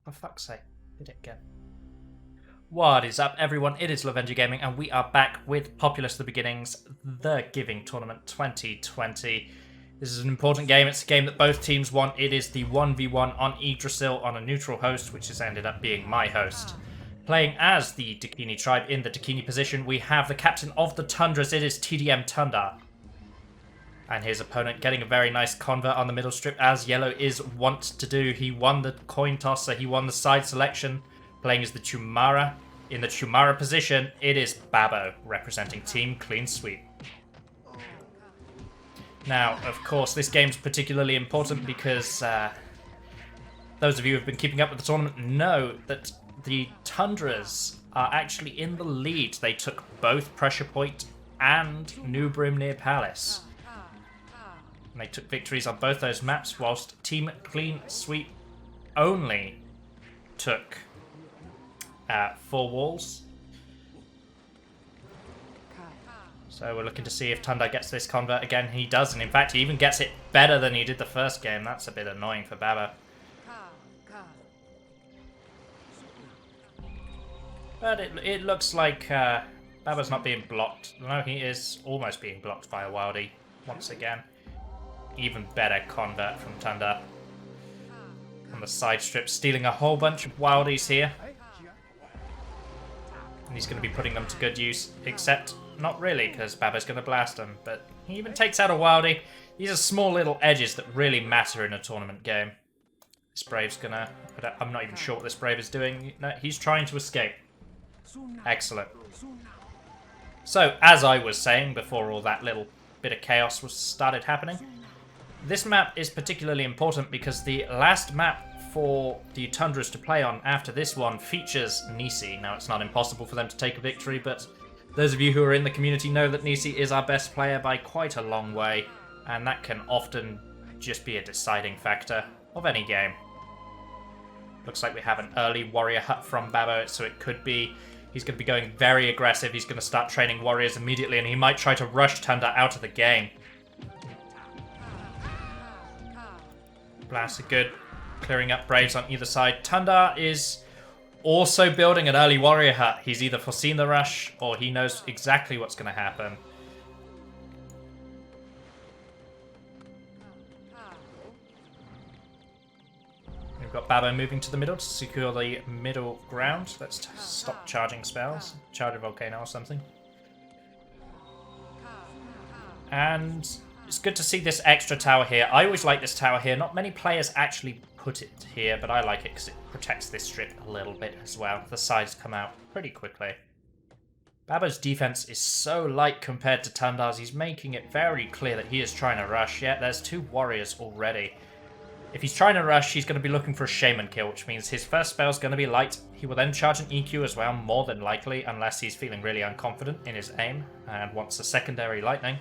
For fuck's sake, did it again. What is up, everyone? It is Lovenji Gaming, and we are back with Populous The Beginnings, the Giving Tournament 2020. This is an important game. It's a game that both teams want. It is the 1v1 on Yggdrasil on a neutral host, which has ended up being my host. Playing as the Dakini tribe in the Dakini position, we have the captain of the Tundras. It is TDM Tundar. And his opponent getting a very nice convert on the middle strip, as yellow is wont to do. He won the coin toss, so he won the side selection. Playing as the Chumara. In the Chumara position, it is Babo, representing Team Clean Sweep. Now, of course, this game's particularly important because those of you who have been keeping up with the tournament know that the Tundras are actually in the lead. They took both Pressure Point and New Brimnir Palace. And they took victories on both those maps, whilst Team Clean Sweep only took 4 walls. So we're looking to see if Tundar gets this convert again. He does, and in fact he even gets it better than he did the first game. That's a bit annoying for Babo. But it looks like Babo's not being blocked. No, he is almost being blocked by a Wildie once again. Even better convert from Tundar. On the side strip, stealing a whole bunch of Wildies here. And he's going to be putting them to good use, except not really, because Babo's going to blast them. But he even takes out a Wildie. These are small little edges that really matter in a tournament game. This Brave's going to... I'm not even sure what this Brave is doing. No, he's trying to escape. Excellent. So, as I was saying before all that little bit of chaos started happening, this map is particularly important because the last map for the Tundras to play on after this one features Nisi. Now, it's not impossible for them to take a victory, but those of you who are in the community know that Nisi is our best player by quite a long way, and that can often just be a deciding factor of any game. Looks like we have an early warrior hut from Babo, so it could be he's going to be going very aggressive. He's going to start training warriors immediately, and he might try to rush Tundar out of the game. Blasts are good. Clearing up Braves on either side. Tundar is also building an early warrior hut. He's either foreseen the rush or he knows exactly what's going to happen. We've got Babo moving to the middle to secure the middle ground. Let's stop charging spells. Charge a volcano or something. And it's good to see this extra tower here. I always like this tower here. Not many players actually put it here, but I like it because it protects this strip a little bit as well. The sides come out pretty quickly. Babo's defense is so light compared to Tundar's. He's making it very clear that he is trying to rush. Yeah, there's 2 warriors already. If he's trying to rush, he's going to be looking for a shaman kill, which means his first spell is going to be light. He will then charge an EQ as well, more than likely, unless he's feeling really unconfident in his aim and wants a secondary lightning.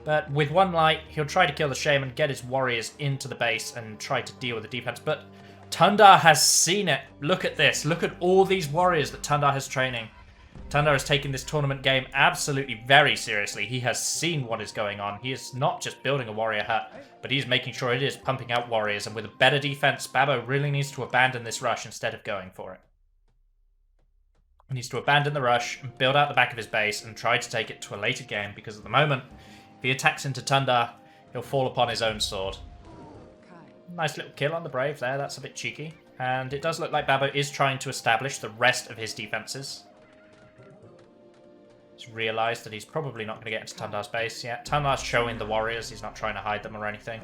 But with 1 light, he'll try to kill the shaman, get his warriors into the base, and try to deal with the defense. But Tundar has seen it. Look at this. Look at all these warriors that Tundar has training. Tundar has taken this tournament game absolutely very seriously. He has seen what is going on. He is not just building a warrior hut, but he's making sure it is pumping out warriors. And with a better defense, Babo really needs to abandon this rush instead of going for it. He needs to abandon the rush and build out the back of his base and try to take it to a later game, because at the moment, if he attacks into Tundar, he'll fall upon his own sword. Nice little kill on the Brave there, that's a bit cheeky. And it does look like Babo is trying to establish the rest of his defenses. He's realised that he's probably not going to get into Tundar's base yet. Tundar's showing the warriors, he's not trying to hide them or anything.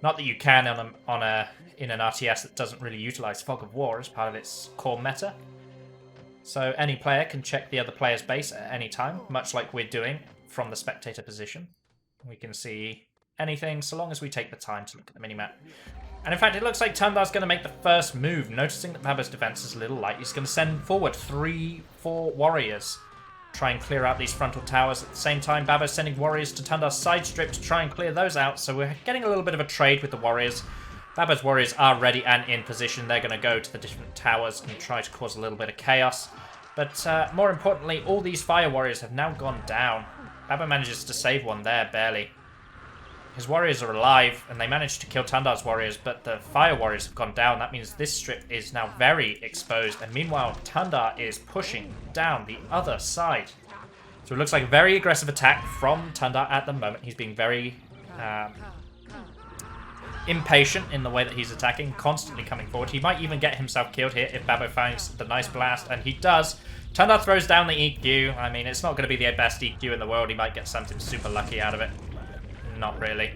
Not that you can in an RTS that doesn't really utilise Fog of War as part of its core meta. So any player can check the other player's base at any time, much like we're doing from the spectator position. We can see anything so long as we take the time to look at the minimap. And in fact, it looks like Tundar's going to make the first move. Noticing that Babo's defense is a little light, he's going to send forward 3-4 warriors. Try and clear out these frontal towers. At the same time, Babo's sending warriors to Tundar's side strip to try and clear those out. So we're getting a little bit of a trade with the warriors. Babo's warriors are ready and in position. They're going to go to the different towers and try to cause a little bit of chaos. But more importantly, all these fire warriors have now gone down. Babo manages to save one there, barely. His warriors are alive, and they managed to kill Tundar's warriors, but the fire warriors have gone down. That means this strip is now very exposed, and meanwhile, Tundar is pushing down the other side. So it looks like a very aggressive attack from Tundar at the moment. He's being very impatient in the way that he's attacking, constantly coming forward. He might even get himself killed here if Babo finds the nice blast, and he does. Tundar throws down the EQ. I mean, it's not going to be the best EQ in the world. He might get something super lucky out of it. Not really.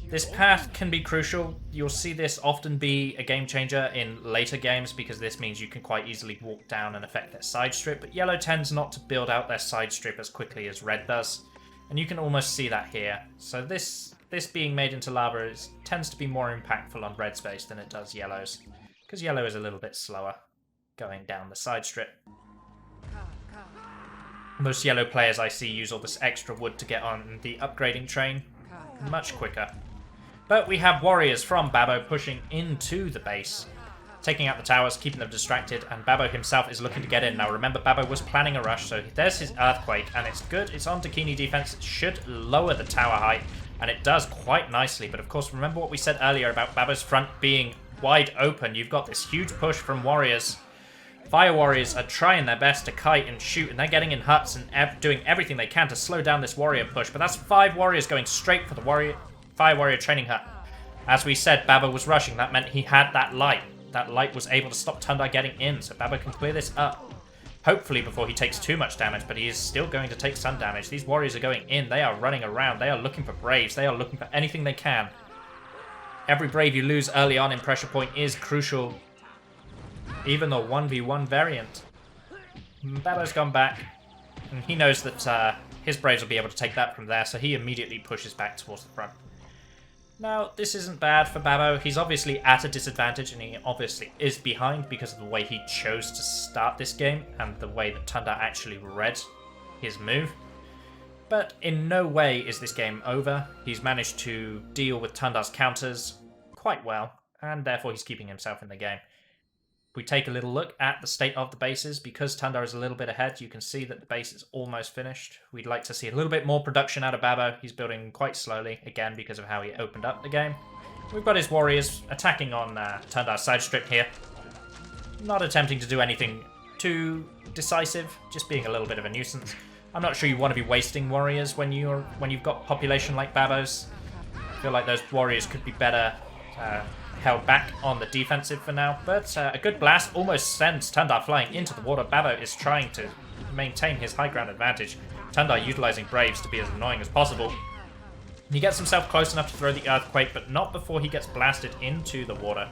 This path can be crucial. You'll see this often be a game changer in later games because this means you can quite easily walk down and affect their side strip, but yellow tends not to build out their side strip as quickly as red does, and you can almost see that here. So this being made into lava tends to be more impactful on red space than it does yellows, because yellow is a little bit slower going down the side strip. Most yellow players I see use all this extra wood to get on the upgrading train much quicker. But we have warriors from Babo pushing into the base, taking out the towers, keeping them distracted, and Babo himself is looking to get in. Now remember, Babo was planning a rush, so there's his earthquake, and it's good. It's on Dakini defense. It should lower the tower height, and it does quite nicely. But of course, remember what we said earlier about Babo's front being wide open. You've got this huge push from warriors. Fire warriors are trying their best to kite and shoot, and they're getting in huts and doing everything they can to slow down this warrior push. But that's 5 warriors going straight for the fire warrior training hut. As we said, Babo was rushing. That meant he had that light. That light was able to stop Tundar getting in, so Babo can clear this up. Hopefully before he takes too much damage, but he is still going to take some damage. These warriors are going in. They are running around. They are looking for Braves. They are looking for anything they can. Every Brave you lose early on in pressure point is crucial. Even the 1v1 variant. Babo's gone back, and he knows that his Braves will be able to take that from there, so he immediately pushes back towards the front. Now, this isn't bad for Babo. He's obviously at a disadvantage, and he obviously is behind because of the way he chose to start this game and the way that Tundar actually read his move. But in no way is this game over. He's managed to deal with Tundar's counters quite well, and therefore he's keeping himself in the game. If we take a little look at the state of the bases, because Tundar is a little bit ahead, you can see that the base is almost finished. We'd like to see a little bit more production out of Babo. He's building quite slowly, again, because of how he opened up the game. We've got his warriors attacking on Tundar's side strip here. Not attempting to do anything too decisive, just being a little bit of a nuisance. I'm not sure you want to be wasting warriors when you've got population like Babo's. I feel like those warriors could be better held back on the defensive for now, but a good blast almost sends Tundar flying into the water. Babo is trying to maintain his high ground advantage. Tundar utilizing Braves to be as annoying as possible. He gets himself close enough to throw the earthquake, but not before he gets blasted into the water.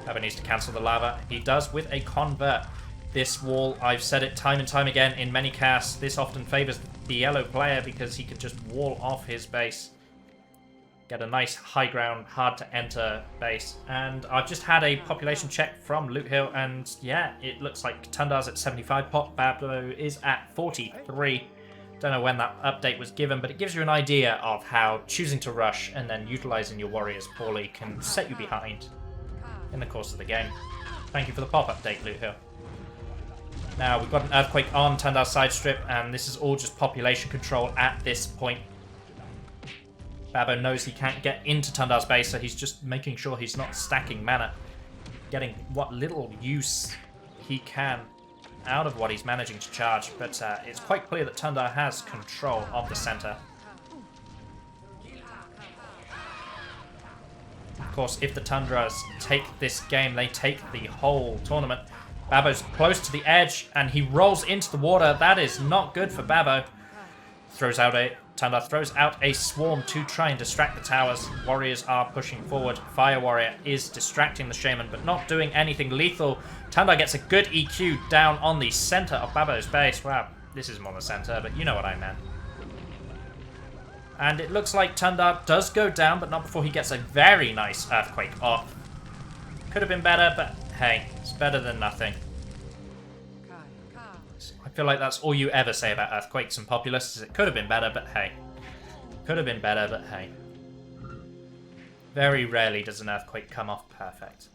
Babo needs to cancel the lava. He does with a convert. This wall, I've said it time and time again in many casts, this often favors the yellow player because he can just wall off his base. Get a nice high ground, hard to enter base. And I've just had a population check from Loot Hill, and yeah, it looks like Tundar's at 75 pop, Babo is at 43. Don't know when that update was given, but it gives you an idea of how choosing to rush and then utilizing your warriors poorly can set you behind in the course of the game. Thank you for the pop update, Loot Hill. Now, we've got an earthquake on Tundar's side strip, and this is all just population control at this point. Babo knows he can't get into Tundar's base, so he's just making sure he's not stacking mana. Getting what little use he can out of what he's managing to charge, but it's quite clear that Tundar has control of the center. Of course, if the Tundras take this game, they take the whole tournament. Babo's close to the edge, and he rolls into the water. That is not good for Babo. Tundar throws out a swarm to try and distract the towers. Warriors are pushing forward. Fire Warrior is distracting the Shaman, but not doing anything lethal. Tundar gets a good EQ down on the center of Babo's base. Wow, this is more the center, but you know what I meant. And it looks like Tundar does go down, but not before he gets a very nice earthquake off. Could have been better, but hey, it's better than nothing. I feel like that's all you ever say about earthquakes and Populous, is it could have been better, but hey. Could have been better, but hey. Very rarely does an earthquake come off perfect.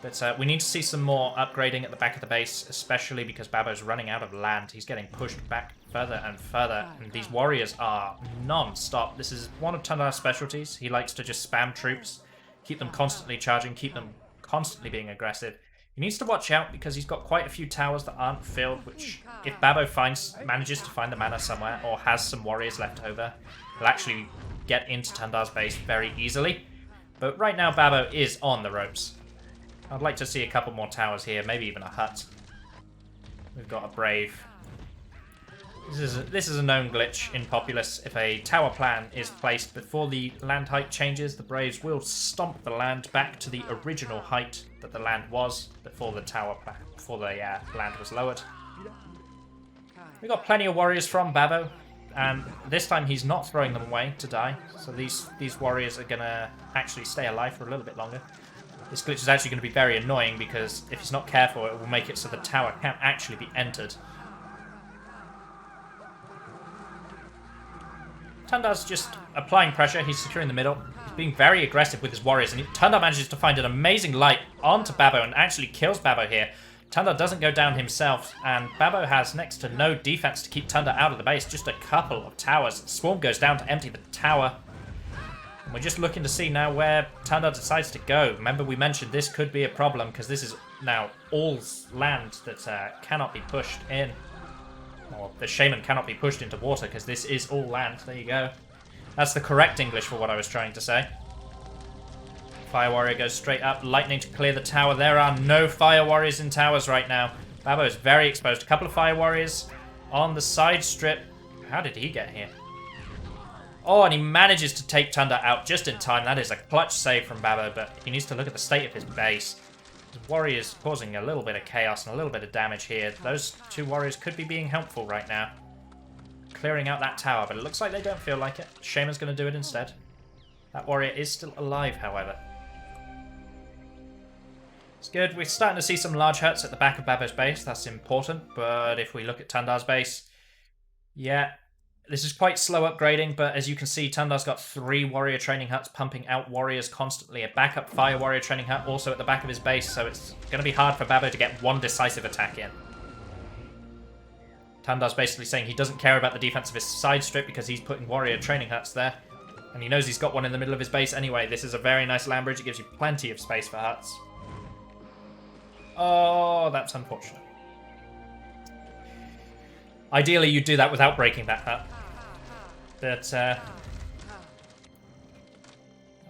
But we need to see some more upgrading at the back of the base, especially because Babo's running out of land. He's getting pushed back further and further, and these warriors are non-stop. This is one of Tundar's specialties. He likes to just spam troops, keep them constantly charging, keep them constantly being aggressive. He needs to watch out because he's got quite a few towers that aren't filled, which if Babo manages to find the mana somewhere or has some warriors left over, he'll actually get into Tundar's base very easily. But right now Babo is on the ropes. I'd like to see a couple more towers here, maybe even a hut. We've got a Brave. This is a known glitch in Populous. If a tower plan is placed before the land height changes, the Braves will stomp the land back to the original height that the land was before the land was lowered. We got plenty of warriors from Babo, and this time he's not throwing them away to die. So these warriors are gonna actually stay alive for a little bit longer. This glitch is actually going to be very annoying because if he's not careful, it will make it so the tower can't actually be entered. Tundar's just applying pressure. He's securing the middle. He's being very aggressive with his warriors, and Tundar manages to find an amazing light onto Babo and actually kills Babo here. Tundar doesn't go down himself, and Babo has next to no defense to keep Tundar out of the base. Just a couple of towers. Swarm goes down to empty the tower. We're just looking to see now where Tundar decides to go. Remember, we mentioned this could be a problem because this is now all land that cannot be pushed in. Or the Shaman cannot be pushed into water because this is all land. There you go. That's the correct English for what I was trying to say. Fire Warrior goes straight up. Lightning to clear the tower. There are no Fire Warriors in towers right now. Babo is very exposed. A couple of Fire Warriors on the side strip. How did he get here? Oh, and he manages to take Tundar out just in time. That is a clutch save from Babo, but he needs to look at the state of his base. The warriors causing a little bit of chaos and a little bit of damage here. Those two warriors could be being helpful right now. Clearing out that tower, but it looks like they don't feel like it. Shaman's going to do it instead. That warrior is still alive, however. It's good. We're starting to see some large huts at the back of Babo's base. That's important, but if we look at Tundar's base, yeah, this is quite slow upgrading, but as you can see, Tundar's got 3 warrior training huts pumping out warriors constantly. A backup fire warrior training hut also at the back of his base, so it's going to be hard for Babo to get one decisive attack in. Tundar's basically saying he doesn't care about the defense of his side strip because he's putting warrior training huts there. And he knows he's got one in the middle of his base anyway. This is a very nice land bridge. It gives you plenty of space for huts. Oh, that's unfortunate. Ideally, you'd do that without breaking that hut. But,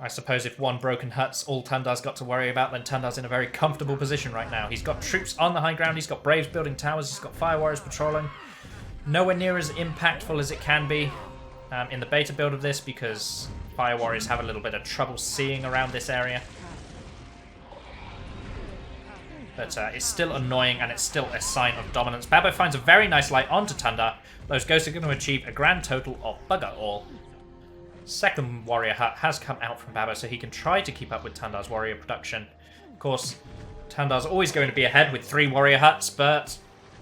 I suppose if one broken hut's all Tundar's got to worry about, then Tundar's in a very comfortable position right now. He's got troops on the high ground, he's got Braves building towers, he's got Fire Warriors patrolling. Nowhere near as impactful as it can be in the beta build of this, because Fire Warriors have a little bit of trouble seeing around this area. But it's still annoying, and it's still a sign of dominance. Babo finds a very nice light onto Tundar. Those ghosts are going to achieve a grand total of bugger all. Second warrior hut has come out from Babo, so he can try to keep up with Tundar's warrior production. Of course, Tundar's always going to be ahead with 3 warrior huts, but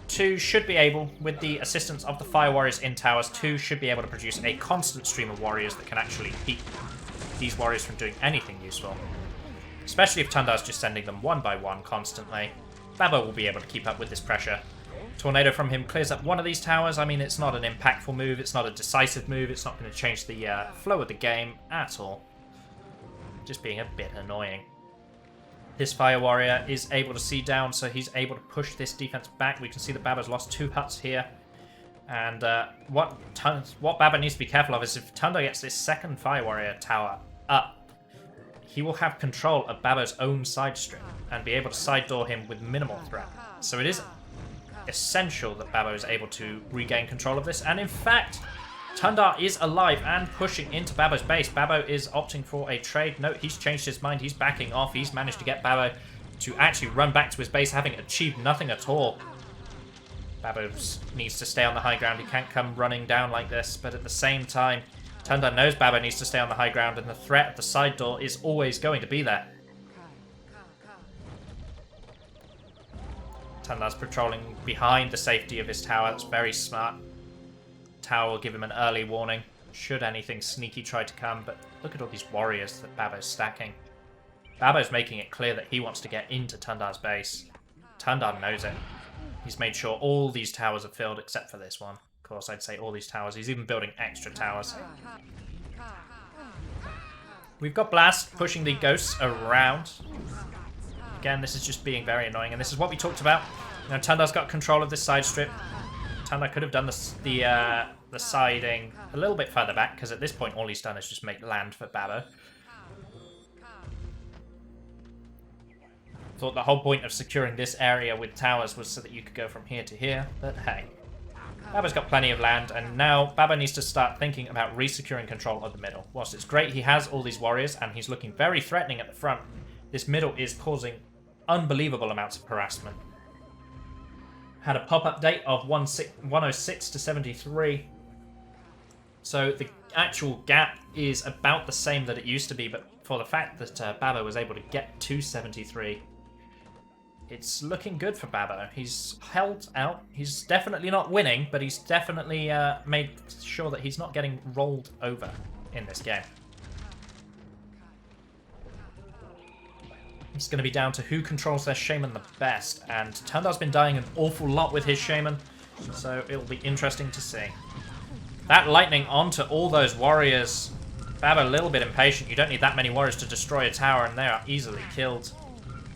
2 should be able, with the assistance of the fire warriors in towers, 2 should be able to produce a constant stream of warriors that can actually keep these warriors from doing anything useful. Especially if Tundar's just sending them one by one constantly. Babo will be able to keep up with this pressure. Tornado from him clears up one of these towers. I mean, it's not an impactful move, it's not a decisive move, it's not going to change the flow of the game at all. Just being a bit annoying. This Fire Warrior is able to see down, so he's able to push this defense back. We can see that Babo's lost 2 huts here. And what Babo needs to be careful of is if Tundar gets this second Fire Warrior tower up, he will have control of Babo's own side strip and be able to side door him with minimal threat. So it is essential that Babo is able to regain control of this. And in fact, Tundar is alive and pushing into Babo's base. Babo is opting for a trade. No, he's changed his mind. He's backing off. He's managed to get Babo to actually run back to his base, having achieved nothing at all. Babo needs to stay on the high ground. He can't come running down like this, but at the same time, Tundar knows Babo needs to stay on the high ground, and the threat of the side door is always going to be there. Tundar's patrolling behind the safety of his tower. That's very smart. Tower will give him an early warning should anything sneaky try to come, but look at all these warriors that Babo's stacking. Babo's making it clear that he wants to get into Tundar's base. Tundar knows it. He's made sure all these towers are filled except for this one. Of course, I'd say all these towers. He's even building extra towers. We've got Blast pushing the ghosts around. Again, this is just being very annoying, and this is what we talked about. You know, Tundar's got control of this side strip. Tundar could have done the siding a little bit further back, because at this point all he's done is just make land for Babo. Thought the whole point of securing this area with towers was so that you could go from here to here, but hey. Babo's got plenty of land, and now Babo needs to start thinking about re-securing control of the middle. Whilst it's great he has all these warriors, and he's looking very threatening at the front, this middle is causing unbelievable amounts of harassment. Had a pop update of 106 to 73. So the actual gap is about the same that it used to be, but for the fact that Babo was able to get to 73, it's looking good for Babo. He's held out. He's definitely not winning, but he's definitely made sure that he's not getting rolled over in this game. It's going to be down to who controls their Shaman the best, and Tundar's been dying an awful lot with his Shaman, so it'll be interesting to see. That lightning onto all those warriors. Babo a little bit impatient. You don't need that many warriors to destroy a tower, and they are easily killed.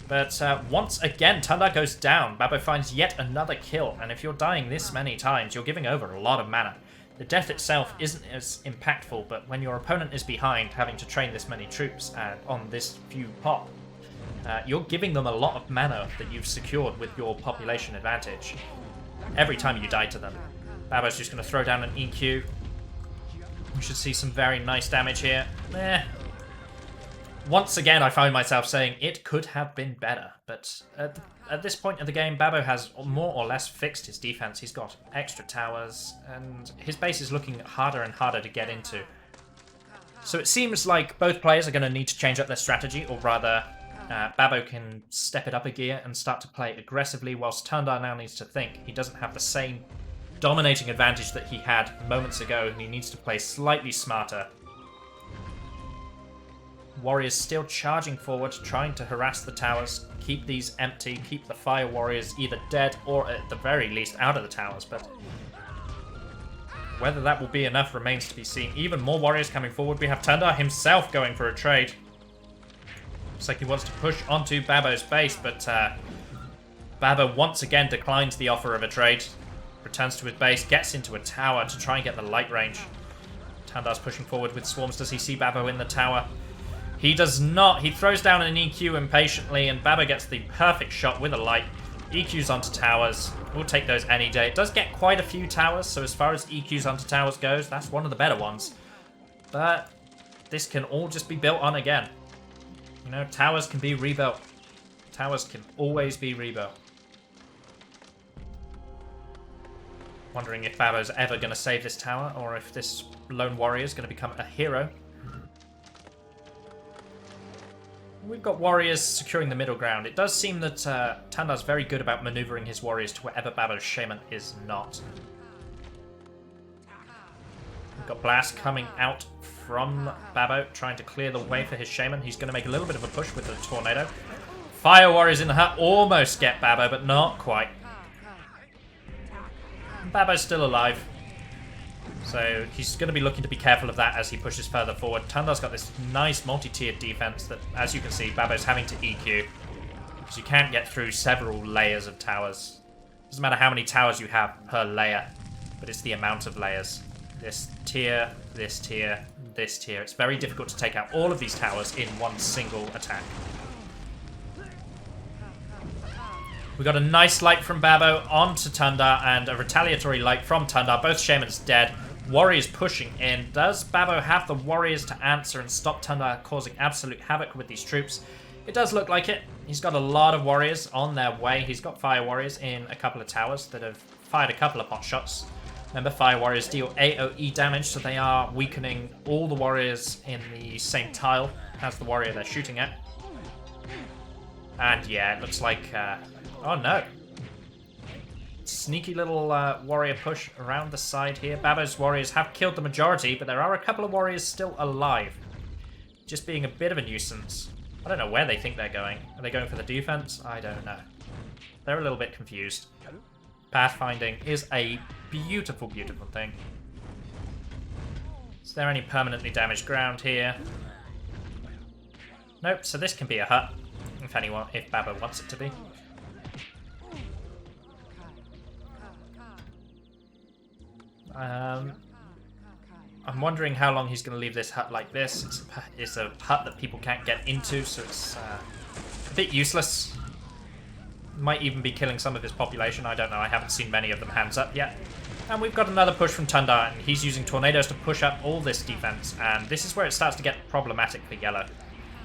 But once again, Tundar goes down. Babo finds yet another kill, and if you're dying this many times, you're giving over a lot of mana. The death itself isn't as impactful, but when your opponent is behind, having to train this many troops on this few pop, you're giving them a lot of mana that you've secured with your population advantage every time you die to them. Babo's just going to throw down an EQ. We should see some very nice damage here. Once again, I find myself saying it could have been better, but at this point of the game, Babo has more or less fixed his defense. He's got extra towers, and his base is looking harder and harder to get into. So it seems like both players are going to need to change up their strategy, or rather, Babo can step it up a gear and start to play aggressively, whilst Tundar now needs to think. He doesn't have the same dominating advantage that he had moments ago, and he needs to play slightly smarter. Warriors still charging forward, trying to harass the towers, keep these empty, keep the fire warriors either dead or at the very least out of the towers, but whether that will be enough remains to be seen. Even more warriors coming forward. We have Tundar himself going for a trade. Looks like he wants to push onto Babo's base, but Babo once again declines the offer of a trade. Returns to his base, gets into a tower to try and get the light range. Tundar's pushing forward with swarms. Does he see Babo in the tower? He does not. He throws down an EQ impatiently, and Babo gets the perfect shot with a light. EQs onto towers. We'll take those any day. It does get quite a few towers, so as far as EQs onto towers goes, that's one of the better ones. But this can all just be built on again. You know, towers can be rebuilt. Towers can always be rebuilt. Wondering if Babo's ever going to save this tower, or if this lone warrior is going to become a hero. We've got warriors securing the middle ground. It does seem that Tundar's very good about maneuvering his warriors to wherever Babo's Shaman is not. We've got Blast coming out from Babo, trying to clear the way for his Shaman. He's going to make a little bit of a push with the Tornado. Fire warriors in the hut almost get Babo, but not quite. Babo's still alive. So he's going to be looking to be careful of that as he pushes further forward. Tundar's got this nice multi-tiered defense that, as you can see, Babo's having to EQ. Because you can't get through several layers of towers. Doesn't matter how many towers you have per layer, but it's the amount of layers. This tier, this tier, this tier. It's very difficult to take out all of these towers in one single attack. We got a nice light from Babo onto Tundar and a retaliatory light from Tundar. Both Shamans dead. Warriors pushing in. Does Babo have the warriors to answer and stop Tundar causing absolute havoc with these troops? It does look like it. He's got a lot of warriors on their way. He's got fire warriors in a couple of towers that have fired a couple of pot shots. Remember, fire warriors deal AoE damage, so they are weakening all the warriors in the same tile as the warrior they're shooting at. And yeah, it looks like... oh no. Sneaky little warrior push around the side here. Babo's warriors have killed the majority, but there are a couple of warriors still alive. Just being a bit of a nuisance. I don't know where they think they're going. Are they going for the defense? I don't know. They're a little bit confused. Pathfinding is a beautiful, beautiful thing. Is there any permanently damaged ground here? Nope, so this can be a hut, if Babo wants it to be. I'm wondering how long he's going to leave this hut like this. It's a hut that people can't get into, so it's a bit useless. Might even be killing some of his population, I don't know. I haven't seen many of them hands up yet. And we've got another push from Tundar, and he's using tornadoes to push up all this defense, and this is where it starts to get problematic for Yellow.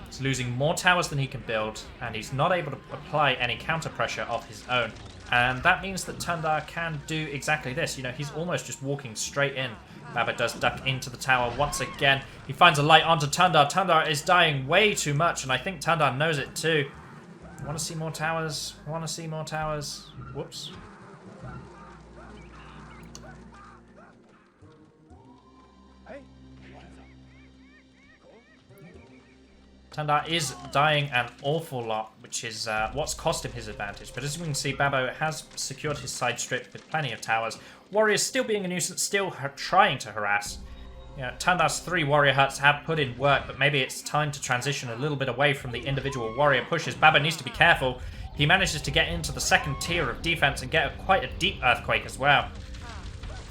He's losing more towers than he can build, and he's not able to apply any counter pressure of his own. And that means that Tundar can do exactly this. You know, he's almost just walking straight in. Babo does duck into the tower once again. He finds a light onto Tundar. Tundar is dying way too much, and I think Tundar knows it too. Want to see more towers? Want to see more towers? Whoops. Tundar is dying an awful lot, which is what's cost him his advantage. But as we can see, Babo has secured his side strip with plenty of towers. Warriors still being a nuisance, still trying to harass. You know, Tundar's 3 warrior huts have put in work, but maybe it's time to transition a little bit away from the individual warrior pushes. Babo needs to be careful. He manages to get into the second tier of defense and get quite a deep earthquake as well.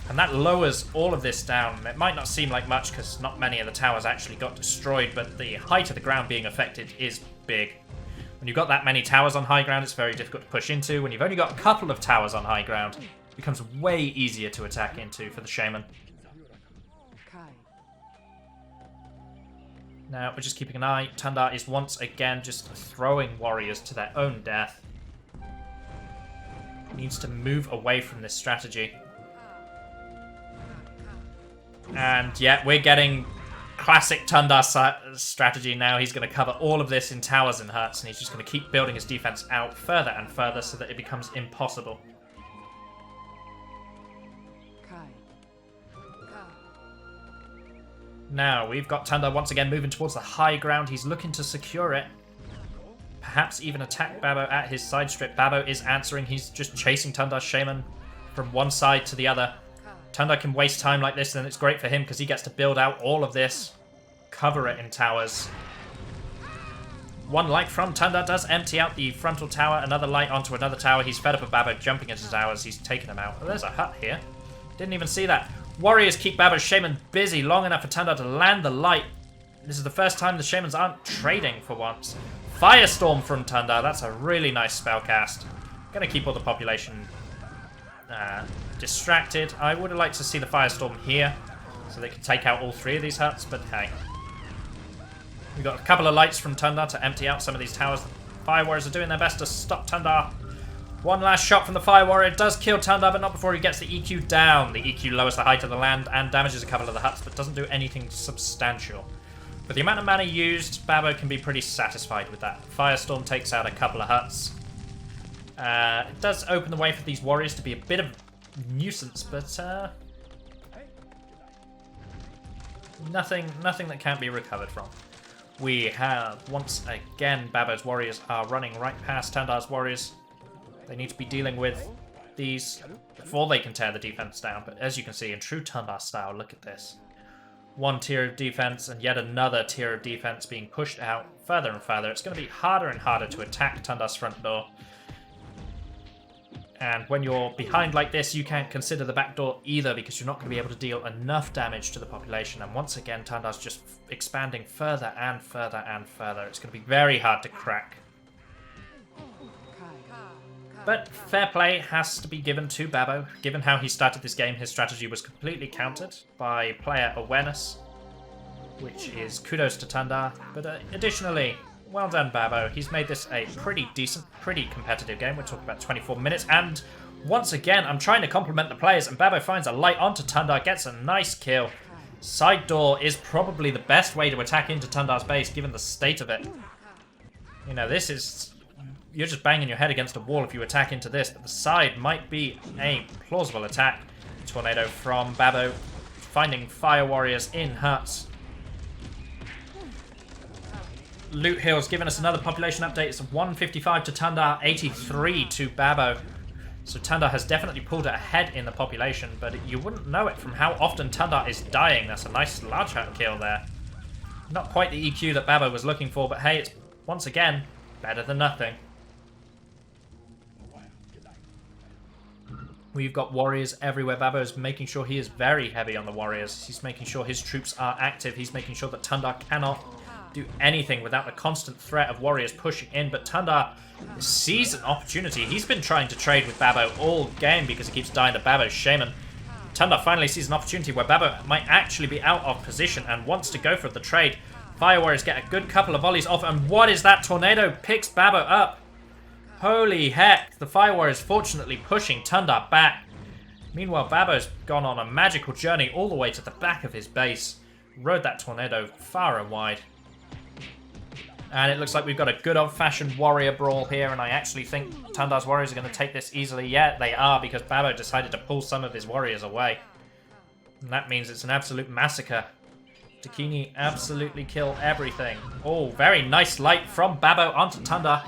And that lowers all of this down. It might not seem like much because not many of the towers actually got destroyed, but the height of the ground being affected is big. When you've got that many towers on high ground, it's very difficult to push into. When you've only got a couple of towers on high ground, it becomes way easier to attack into for the shaman. Now, we're just keeping an eye. Tundar is once again just throwing warriors to their own death. Needs to move away from this strategy. And yeah, we're getting classic Tundar strategy now. He's going to cover all of this in towers and huts, and he's just going to keep building his defense out further and further so that it becomes impossible. Now, we've got Tundar once again moving towards the high ground. He's looking to secure it. Perhaps even attack Babo at his side strip. Babo is answering. He's just chasing Tundar's shaman from one side to the other. Tundar can waste time like this, and it's great for him because he gets to build out all of this. Cover it in towers. One light from Tundar does empty out the frontal tower. Another light onto another tower. He's fed up with Babo jumping into towers. He's taken him out. Oh, there's a hut here. Didn't even see that. Warriors keep Babo's shaman busy long enough for Tundar to land the light. This is the first time the shamans aren't trading for once. Firestorm from Tundar. That's a really nice spell cast. Gonna keep all the population distracted. I would have liked to see the Firestorm here so they could take out all 3 of these huts, but hey. We've got a couple of lights from Tundar to empty out some of these towers. The Fire Warriors are doing their best to stop Tundar. One last shot from the Fire Warrior does kill Tundar, but not before he gets the EQ down. The EQ lowers the height of the land and damages a couple of the huts, but doesn't do anything substantial. For the amount of mana used, Babo can be pretty satisfied with that. Firestorm takes out a couple of huts. It does open the way for these warriors to be a bit of a nuisance, but nothing that can't be recovered from. We have, once again, Babo's warriors are running right past Tundar's warriors. They need to be dealing with these before they can tear the defense down. But as you can see, in true Tundar style, look at this. One tier of defense and yet another tier of defense being pushed out further and further. It's going to be harder and harder to attack Tundar's front door. And when you're behind like this, you can't consider the back door either because you're not going to be able to deal enough damage to the population. And once again, Tundar's just expanding further and further and further. It's going to be very hard to crack. But fair play has to be given to Babo. Given how he started this game, his strategy was completely countered by player awareness, which is kudos to Tundar. But additionally, well done, Babo. He's made this a pretty decent, pretty competitive game. We're talking about 24 minutes. And once again, I'm trying to compliment the players, and Babo finds a light onto Tundar, gets a nice kill. Side door is probably the best way to attack into Tundar's base, given the state of it. You know, this is... You're just banging your head against a wall if you attack into this, but the side might be a plausible attack. Tornado from Babo, finding Fire Warriors in huts. Loot Hill's giving us another population update. It's 155 to Tundar, 83 to Babo. So Tundar has definitely pulled it ahead in the population, but you wouldn't know it from how often Tundar is dying. That's a nice large hut kill there. Not quite the EQ that Babo was looking for, but hey, it's once again better than nothing. We've got warriors everywhere. Babo's making sure he is very heavy on the warriors. He's making sure his troops are active. He's making sure that Tundar cannot do anything without the constant threat of warriors pushing in. But Tundar sees an opportunity. He's been trying to trade with Babo all game because he keeps dying to Babo's shaman. Tundar finally sees an opportunity where Babo might actually be out of position and wants to go for the trade. Fire warriors get a good couple of volleys off, and what is that? Tornado picks Babo up. Holy heck, the Fire Warriors fortunately pushing Tundar back. Meanwhile, Babo's gone on a magical journey all the way to the back of his base. Rode that tornado far and wide. And it looks like we've got a good old-fashioned warrior brawl here, and I actually think Tundar's warriors are going to take this easily. Yeah, they are, because Babo decided to pull some of his warriors away. And that means it's an absolute massacre. Dakini absolutely kill everything. Oh, very nice light from Babo onto Tundar.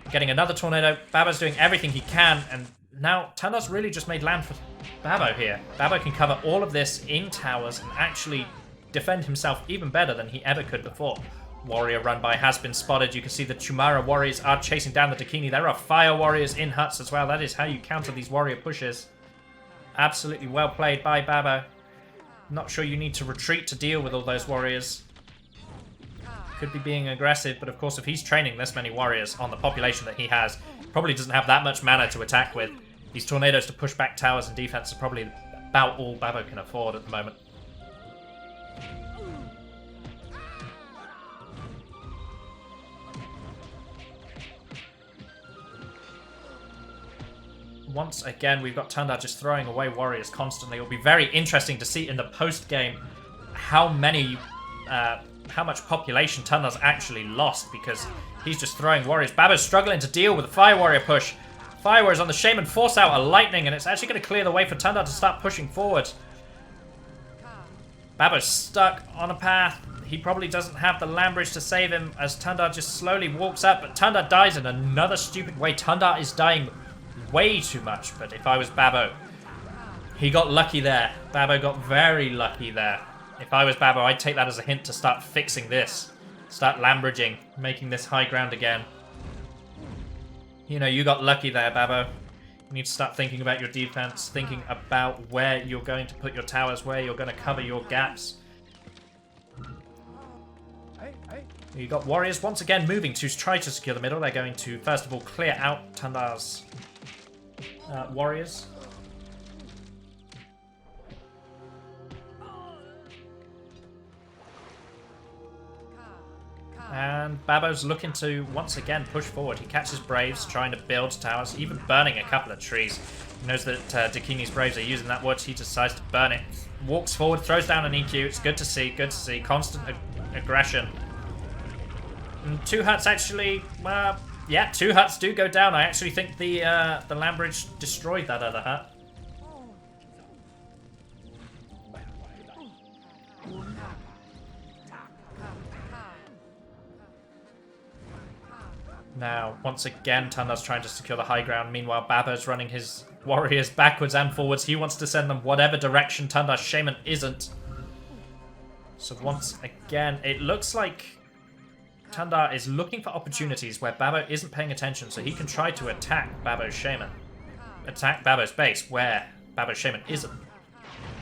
Getting another tornado. Babo's doing everything he can, and now Tundar's really just made land for Babo here. Babo can cover all of this in towers and actually defend himself even better than he ever could before. Warrior run by has been spotted. You can see the Chumara warriors are chasing down the Dakini. There are fire warriors in huts as well. That is how you counter these warrior pushes. Absolutely well played by Babo. Not sure you need to retreat to deal with all those warriors. Could be being aggressive, but of course if he's training this many warriors on the population that he has, probably doesn't have that much mana to attack with. These tornadoes to push back towers and defense are probably about all Babo can afford at the moment. Once again, we've got Tundar just throwing away warriors constantly. It'll be very interesting to see in the post-game how much population Tundar's actually lost, because he's just throwing warriors. Babo's struggling to deal with the Fire Warrior push. Fire Warriors on the Shaman force out a lightning, and it's actually going to clear the way for Tundar to start pushing forward. Babo's stuck on a path. He probably doesn't have the land bridge to save him as Tundar just slowly walks up, but Tundar dies in another stupid way. Tundar is dying way too much, but if I was Babo, he got lucky there. Babo got very lucky there. If I was Babo, I'd take that as a hint to start fixing this. Start land bridging, making this high ground again. You know, you got lucky there, Babo. You need to start thinking about your defense, thinking about where you're going to put your towers, where you're going to cover your gaps. You got warriors once again moving to try to secure the middle. They're going to, first of all, clear out Tundar's warriors. And Babo's looking to, once again, push forward. He catches Braves, trying to build towers, even burning a couple of trees. He knows that Dakini's Braves are using that wood. He decides to burn it. Walks forward, throws down an EQ. It's good to see, good to see. Constant aggression. And two huts actually, yeah, two huts do go down. I actually think the land bridge destroyed that other hut. Now, once again, Tundar's trying to secure the high ground. Meanwhile, Babo's running his warriors backwards and forwards. He wants to send them whatever direction Tundar's shaman isn't. So once again, it looks like Tundar is looking for opportunities where Babo isn't paying attention, so he can try to attack Babo's shaman. Attack Babo's base where Babo's shaman isn't.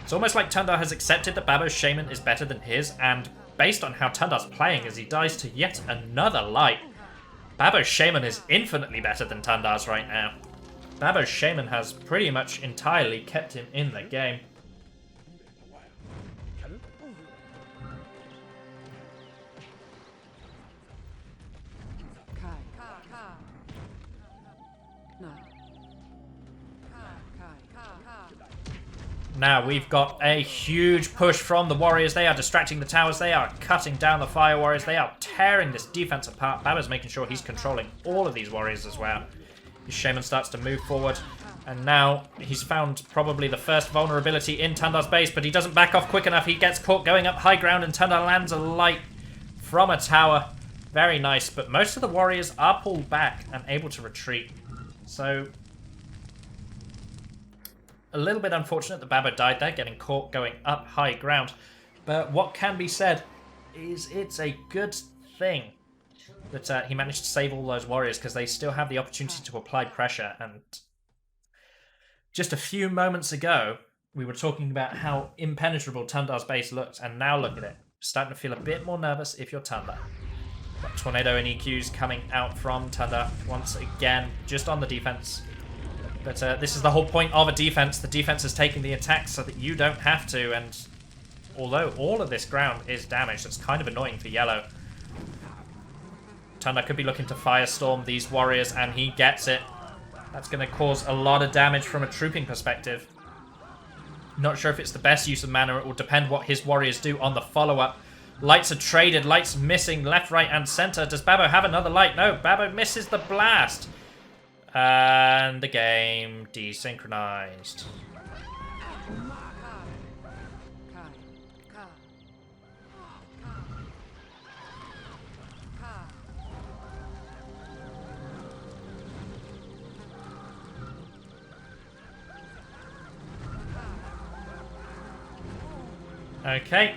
It's almost like Tundar has accepted that Babo's shaman is better than his, and based on how Tundar's playing as he dies to yet another light, Babo's shaman is infinitely better than Tundar's right now. Babo's shaman has pretty much entirely kept him in the game. Now we've got a huge push from the warriors. They are distracting the towers. They are cutting down the fire warriors. They are tearing this defense apart. Babo's making sure he's controlling all of these warriors as well. His shaman starts to move forward. And now he's found probably the first vulnerability in Tundar's base, but he doesn't back off quick enough. He gets caught going up high ground, and Tundar lands a light from a tower. Very nice, but most of the warriors are pulled back and able to retreat. So, a little bit unfortunate that Babo died there, getting caught going up high ground. But what can be said is it's a good thing that he managed to save all those warriors, because they still have the opportunity to apply pressure. And just a few moments ago, we were talking about how impenetrable Tundar's base looked, and now look at it. Starting to feel a bit more nervous if you're Tundar. Got Tornado and EQs coming out from Tundar once again, just on the defense. But this is the whole point of a defense. The defense is taking the attack so that you don't have to, and although all of this ground is damaged, it's kind of annoying for yellow. Tundar could be looking to Firestorm these warriors, and he gets it. That's going to cause a lot of damage from a trooping perspective. Not sure if it's the best use of mana. It will depend what his warriors do on the follow-up. Lights are traded. Lights missing left, right, and center. Does Babo have another light? No, Babo misses the blast. And the game desynchronized. Okay.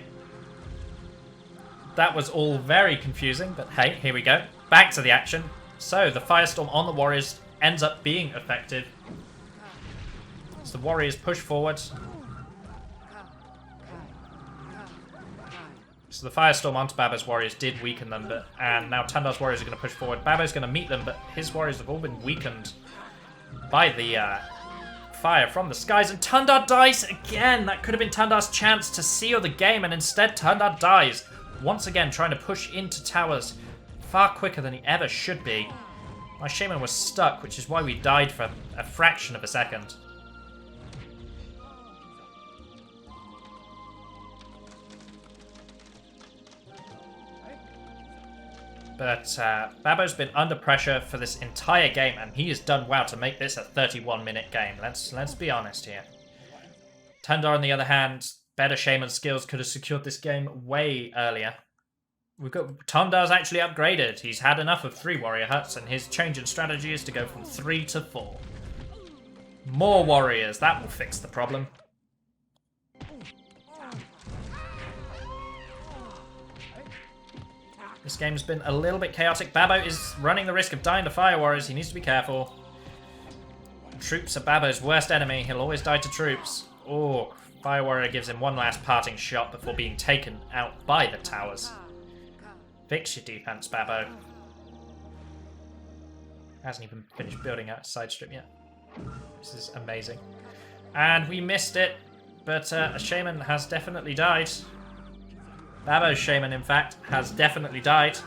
That was all very confusing, but hey, here we go. Back to the action. So, the Firestorm on the Warriors ends up being effective. As the Warriors push forward. So the Firestorm onto Babo's Warriors did weaken them, and now Tundar's Warriors are going to push forward. Babo's going to meet them, but his Warriors have all been weakened by the fire from the skies, and Tundar dies again. That could have been Tundar's chance to seal the game, and instead Tundar dies. Once again, trying to push into towers far quicker than he ever should be. My Shaman was stuck, which is why we died for a fraction of a second. But Babo's been under pressure for this entire game, and he has done well to make this a 31-minute game. Let's be honest here. Tundar, on the other hand, better Shaman skills, could have secured this game way earlier. We've got Tundar's actually upgraded. He's had enough of 3 warrior huts, and his change in strategy is to go from 3 to 4. More warriors, that will fix the problem. This game's been a little bit chaotic. Babo is running the risk of dying to fire warriors. He needs to be careful. Troops are Babo's worst enemy. He'll always die to troops. Oh, fire warrior gives him one last parting shot before being taken out by the towers. Fix your defense, Babo. Hasn't even finished building out a side strip yet. This is amazing. And we missed it, but a Shaman has definitely died. Babo's Shaman, in fact, has definitely died.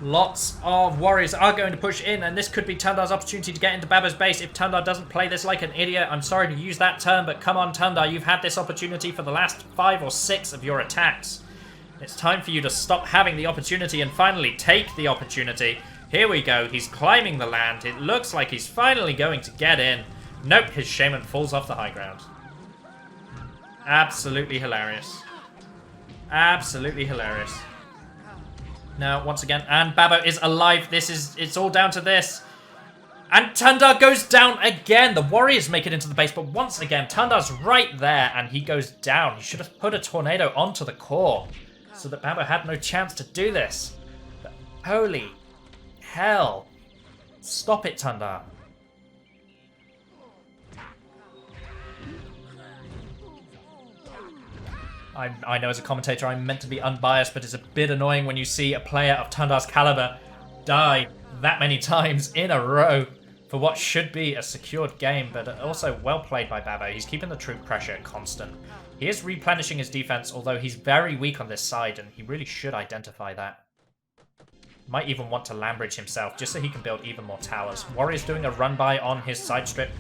Lots of warriors are going to push in, and this could be Tundar's opportunity to get into Babo's base if Tundar doesn't play this like an idiot. I'm sorry to use that term, but come on, Tundar, you've had this opportunity for the last 5 or 6 of your attacks. It's time for you to stop having the opportunity and finally take the opportunity. Here we go. He's climbing the land. It looks like he's finally going to get in. Nope, his Shaman falls off the high ground. Absolutely hilarious. Absolutely hilarious. Now, once again, and Babo is alive. It's all down to this. And Tundar goes down again. The warriors make it into the base, but once again, Tundar's right there, and he goes down. He should have put a tornado onto the core so that Babo had no chance to do this. But holy hell. Stop it, Tundar. I know as a commentator I'm meant to be unbiased, but it's a bit annoying when you see a player of Tundar's caliber die that many times in a row for what should be a secured game, but also well played by Babo. He's keeping the troop pressure constant. He is replenishing his defense, although he's very weak on this side, and he really should identify that. Might even want to land bridge himself, just so he can build even more towers. Warrior's doing a run-by on his side strip.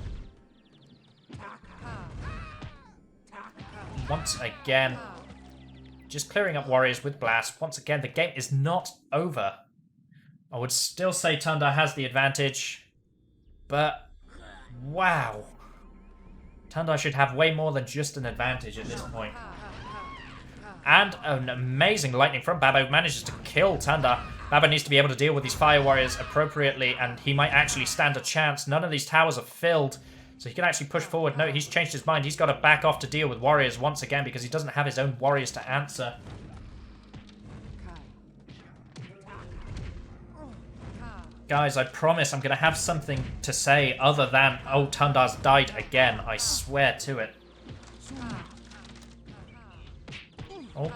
Once again, just clearing up warriors with blast. Once again, the game is not over. I would still say Tundar has the advantage, but wow. Tundar should have way more than just an advantage at this point. And an amazing lightning from Babo manages to kill Tundar. Babo needs to be able to deal with these fire warriors appropriately, and he might actually stand a chance. None of these towers are filled, so he can actually push forward. No, he's changed his mind. He's got to back off to deal with warriors once again because he doesn't have his own warriors to answer. Guys, I promise I'm going to have something to say other than, oh, Tundar's died again. I swear to it. Oh.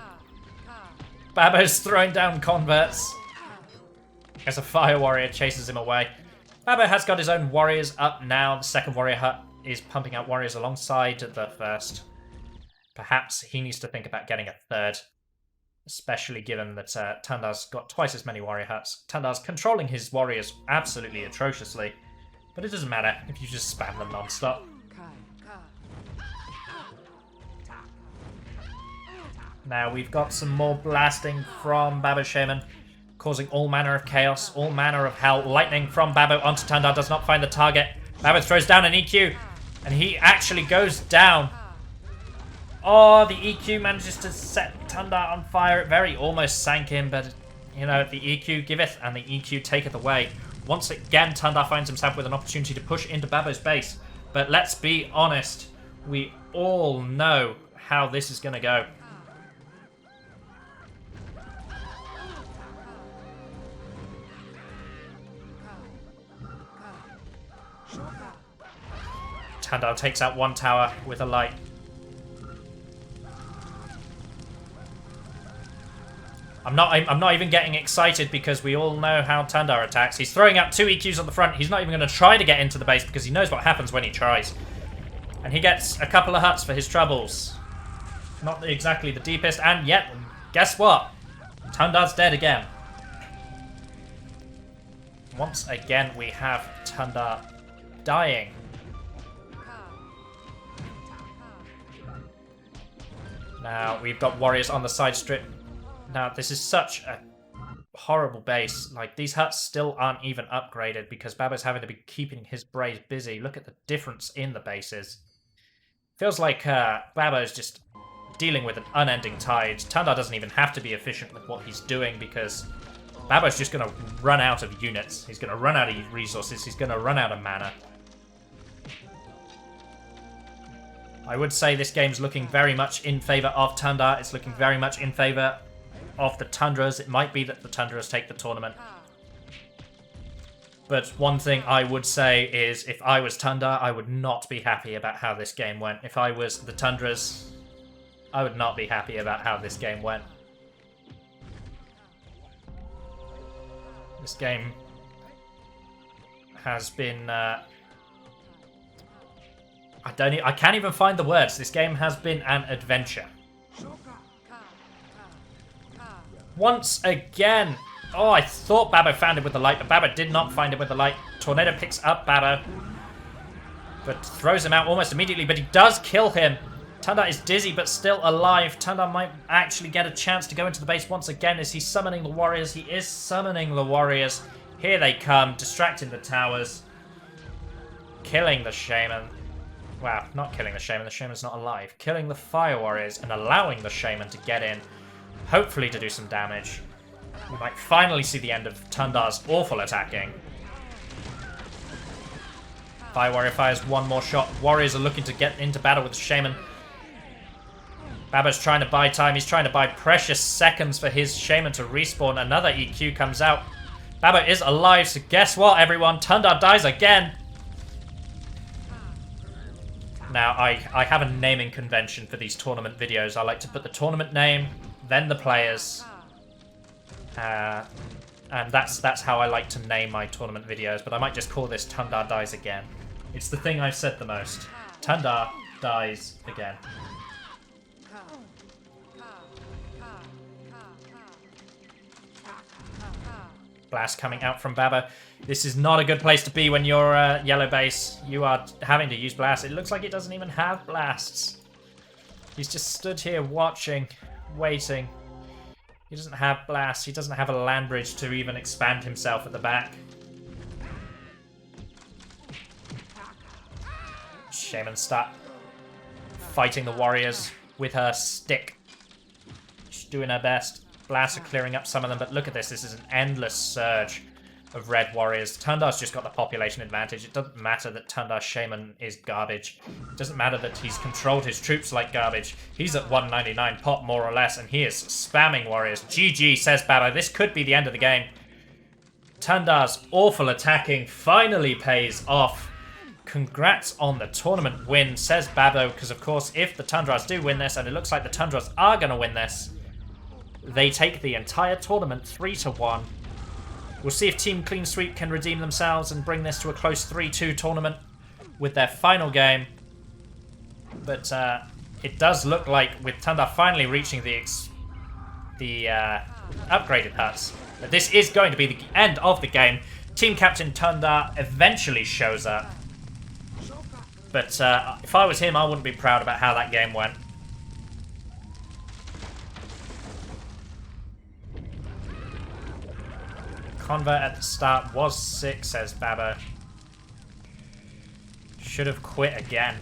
Babo's throwing down converts as a fire warrior chases him away. Babo has got his own warriors up now. The second warrior hut is pumping out warriors alongside the first. Perhaps he needs to think about getting a third, especially given that Tundar's got twice as many warrior huts. Tundar's controlling his warriors absolutely atrociously, but it doesn't matter if you just spam them non-stop. Now we've got some more blasting from Babo Shaman, causing all manner of chaos, all manner of hell. Lightning from Babo onto Tundar does not find the target. Babo throws down an EQ, and he actually goes down. Oh, the EQ manages to set Tundar on fire. It very almost sank him, but, you know, the EQ giveth and the EQ taketh away. Once again, Tundar finds himself with an opportunity to push into Babo's base. But let's be honest, we all know how this is going to go. Tundar takes out one tower with a light. I'm not even getting excited because we all know how Tundar attacks. He's throwing out 2 EQs on the front. He's not even going to try to get into the base because he knows what happens when he tries. And he gets a couple of huts for his troubles. Not exactly the deepest, and yet, guess what? Tundar's dead again. Once again, we have Tundar dying. Now, we've got warriors on the side strip. Now, this is such a horrible base. Like, these huts still aren't even upgraded because Babo's having to be keeping his braves busy. Look at the difference in the bases. Feels like Babo's just dealing with an unending tide. Tundar doesn't even have to be efficient with what he's doing because Babo's just going to run out of units. He's going to run out of resources. He's going to run out of mana. I would say this game's looking very much in favor of Tundar. It's looking very much in favor of the Tundras. It might be that the Tundras take the tournament. But one thing I would say is if I was Tundar, I would not be happy about how this game went. If I was the Tundras, I would not be happy about how this game went. This game has been... I can't even find the words. This game has been an adventure. Once again. Oh, I thought Babo found it with the light, but Babo did not find it with the light. Tornado picks up Babo, but throws him out almost immediately, but he does kill him. Tundar is dizzy, but still alive. Tundar might actually get a chance to go into the base once again. Is he summoning the warriors? He is summoning the warriors. Here they come, distracting the towers. Killing the shaman. Wow, not killing the shaman. The shaman's not alive. Killing the fire warriors and allowing the shaman to get in. Hopefully to do some damage. We might finally see the end of Tundar's awful attacking. Fire warrior fires one more shot. Warriors are looking to get into battle with the shaman. Babo's trying to buy time. He's trying to buy precious seconds for his shaman to respawn. Another EQ comes out. Babo is alive, so guess what, everyone? Tundar dies again. Now, I have a naming convention for these tournament videos. I like to put the tournament name, then the players. And that's how I like to name my tournament videos. But I might just call this Tundar Dies Again. It's the thing I've said the most. Tundar dies again. Blast coming out from Babo. This is not a good place to be when you're yellow base. You are having to use blast. It looks like it doesn't even have blasts. He's just stood here watching, waiting. He doesn't have blasts. He doesn't have a land bridge to even expand himself at the back. Shaman start fighting the warriors with her stick. doing her best. Blast are clearing up some of them, but look at this. This is an endless surge of red warriors. Tundar's just got the population advantage. It doesn't matter that Tundar's shaman is garbage. It doesn't matter that he's controlled his troops like garbage. He's at 199 pop, more or less, and he is spamming warriors. GG, says Babo. This could be the end of the game. Tundar's awful attacking finally pays off. Congrats on the tournament win, says Babo, because of course if the Tundras do win this, and it looks like the Tundras are going to win this, they take the entire tournament 3-1. We'll see if Team Clean Sweep can redeem themselves and bring this to a close 3-2 tournament with their final game. But it does look like with Tundar finally reaching the upgraded huts, that this is going to be the end of the game. Team Captain Tundar eventually shows up. But if I was him, I wouldn't be proud about how that game went. Convert at the start was sick, says Babo. Should have quit again.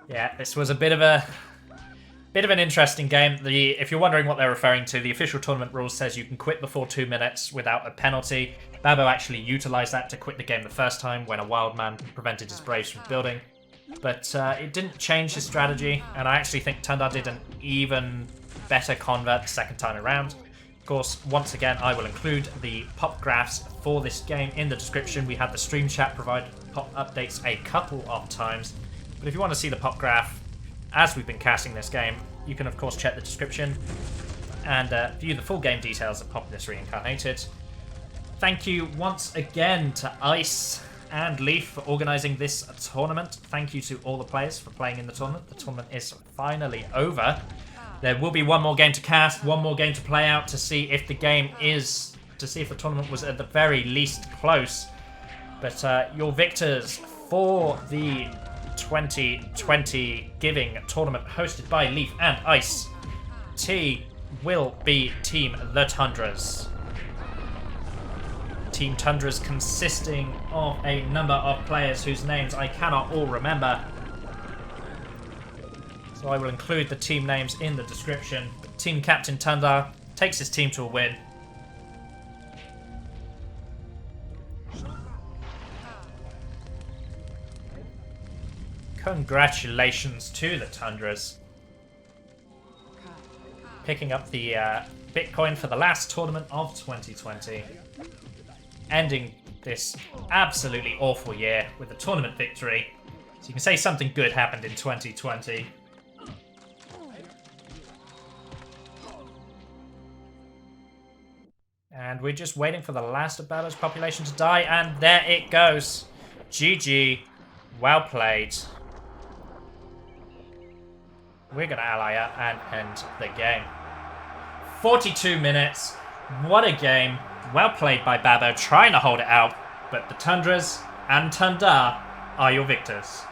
Yeah, this was a bit of an interesting game. If you're wondering what they're referring to, the official tournament rules says you can quit before 2 minutes without a penalty. Babo actually utilised that to quit the game the first time when a wild man prevented his braves from building. But it didn't change his strategy, and I actually think Tundar did an even better convert the second time around. Of course, once again, I will include the pop graphs for this game in the description. We had the stream chat provide pop updates a couple of times. But if you want to see the pop graph as we've been casting this game, you can of course check the description and view the full game details of Populous Reincarnated. Thank you once again to Ice and Leaf for organising this tournament. Thank you to all the players for playing in the tournament. The tournament is finally over. There will be one more game to cast, one more game to play out to see if the tournament was at the very least close. But your victors for the 2020 Giving tournament hosted by Leaf and Ice T will be Team The Tundras. Team Tundras consisting of a number of players whose names I cannot all remember. So I will include the team names in the description. Team Captain Tundar takes his team to a win. Congratulations to the Tundras. Picking up the Bitcoin for the last tournament of 2020. Ending this absolutely awful year with a tournament victory. So you can say something good happened in 2020. And we're just waiting for the last of Babo's population to die, and there it goes. GG. Well played. We're going to ally up and end the game. 42 minutes. What a game. Well played by Babo, trying to hold it out. But the Tundras and Tundar are your victors.